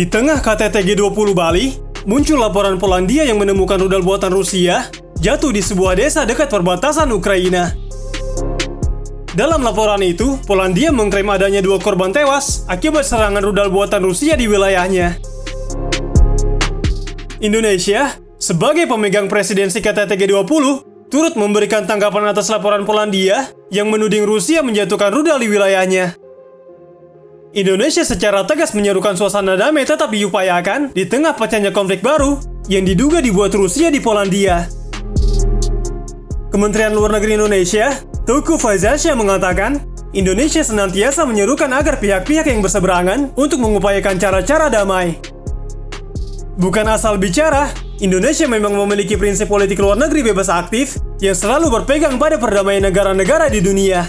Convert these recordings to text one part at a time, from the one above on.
Di tengah KTT G20 Bali, muncul laporan Polandia yang menemukan rudal buatan Rusia jatuh di sebuah desa dekat perbatasan Ukraina. Dalam laporan itu, Polandia mengklaim adanya 2 korban tewas akibat serangan rudal buatan Rusia di wilayahnya. Indonesia, sebagai pemegang presidensi KTT G20, turut memberikan tanggapan atas laporan Polandia yang menuding Rusia menjatuhkan rudal di wilayahnya. Indonesia secara tegas menyerukan suasana damai tetap diupayakan di tengah pecahnya konflik baru yang diduga dibuat Rusia di Polandia. Kementerian Luar Negeri Indonesia, Teuku Faizasyah mengatakan, Indonesia senantiasa menyerukan agar pihak-pihak yang berseberangan untuk mengupayakan cara-cara damai. Bukan asal bicara, Indonesia memang memiliki prinsip politik luar negeri bebas aktif yang selalu berpegang pada perdamaian negara-negara di dunia.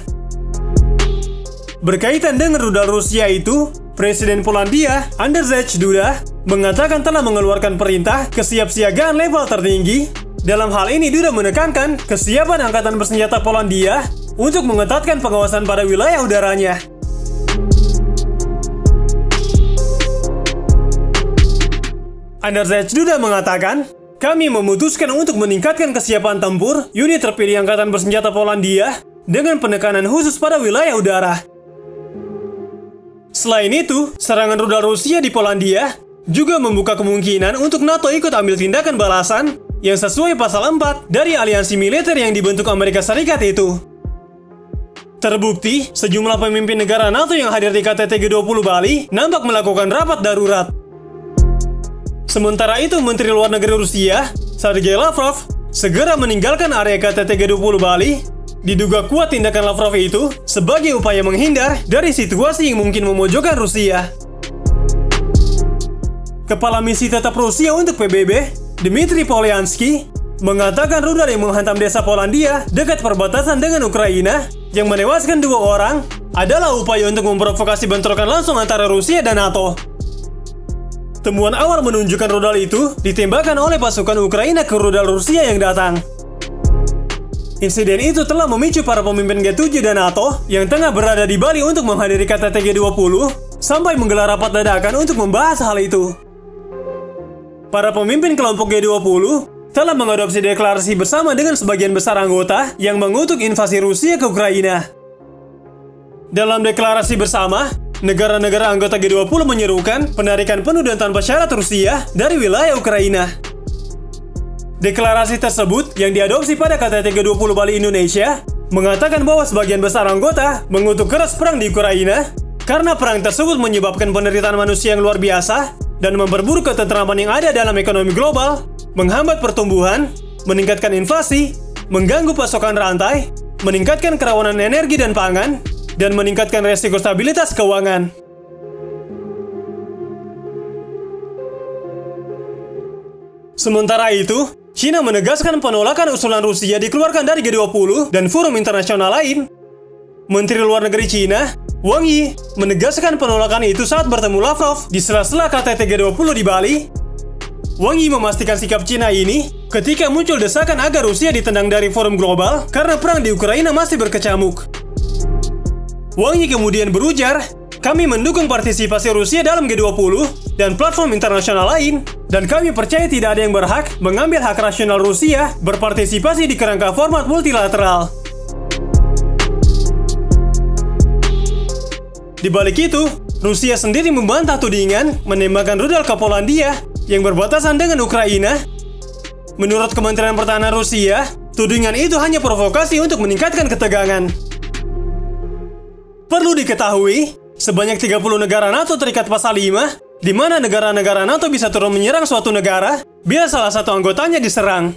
Berkaitan dengan rudal Rusia itu, Presiden Polandia, Andrzej Duda, mengatakan telah mengeluarkan perintah kesiapsiagaan level tertinggi. Dalam hal ini, Duda menekankan kesiapan Angkatan Bersenjata Polandia untuk mengetatkan pengawasan pada wilayah udaranya. Andrzej Duda mengatakan, kami memutuskan untuk meningkatkan kesiapan tempur unit terpilih Angkatan Bersenjata Polandia dengan penekanan khusus pada wilayah udara. Selain itu, serangan rudal Rusia di Polandia juga membuka kemungkinan untuk NATO ikut ambil tindakan balasan yang sesuai pasal 4 dari aliansi militer yang dibentuk Amerika Serikat itu. Terbukti, sejumlah pemimpin negara NATO yang hadir di KTT G20 Bali nampak melakukan rapat darurat. Sementara itu, Menteri Luar Negeri Rusia, Sergei Lavrov, segera meninggalkan area KTT G20 Bali. Diduga kuat tindakan Lavrov itu sebagai upaya menghindar dari situasi yang mungkin memojokkan Rusia. Kepala Misi Tetap Rusia untuk PBB, Dmitry Polyansky, mengatakan rudal yang menghantam desa Polandia dekat perbatasan dengan Ukraina yang menewaskan 2 orang adalah upaya untuk memprovokasi bentrokan langsung antara Rusia dan NATO. Temuan awal menunjukkan rudal itu ditembakkan oleh pasukan Ukraina ke rudal Rusia yang datang. Insiden itu telah memicu para pemimpin G7 dan NATO yang tengah berada di Bali untuk menghadiri KTT G20 sampai menggelar rapat dadakan untuk membahas hal itu. Para pemimpin kelompok G20 telah mengadopsi deklarasi bersama dengan sebagian besar anggota yang mengutuk invasi Rusia ke Ukraina. Dalam deklarasi bersama, negara-negara anggota G20 menyerukan penarikan penuh dan tanpa syarat Rusia dari wilayah Ukraina. Deklarasi tersebut yang diadopsi pada KTT G20 Bali Indonesia mengatakan bahwa sebagian besar anggota mengutuk keras perang di Ukraina karena perang tersebut menyebabkan penderitaan manusia yang luar biasa dan memperburuk ketentraman yang ada dalam ekonomi global, menghambat pertumbuhan, meningkatkan inflasi, mengganggu pasokan rantai, meningkatkan kerawanan energi dan pangan, dan meningkatkan resiko stabilitas keuangan. Sementara itu, China menegaskan penolakan usulan Rusia dikeluarkan dari G20 dan forum internasional lain. Menteri Luar Negeri China, Wang Yi, menegaskan penolakan itu saat bertemu Lavrov di sela-sela KTT G20 di Bali. Wang Yi memastikan sikap China ini ketika muncul desakan agar Rusia ditendang dari forum global karena perang di Ukraina masih berkecamuk. Wang Yi kemudian berujar, kami mendukung partisipasi Rusia dalam G20 dan platform internasional lain, dan kami percaya tidak ada yang berhak mengambil hak rasional Rusia berpartisipasi di kerangka format multilateral. Di balik itu, Rusia sendiri membantah tudingan menembakkan rudal ke Polandia yang berbatasan dengan Ukraina. Menurut Kementerian Pertahanan Rusia, tudingan itu hanya provokasi untuk meningkatkan ketegangan. Perlu diketahui, sebanyak 30 negara NATO terikat pasal 5, di mana negara-negara NATO bisa turun menyerang suatu negara bila salah satu anggotanya diserang.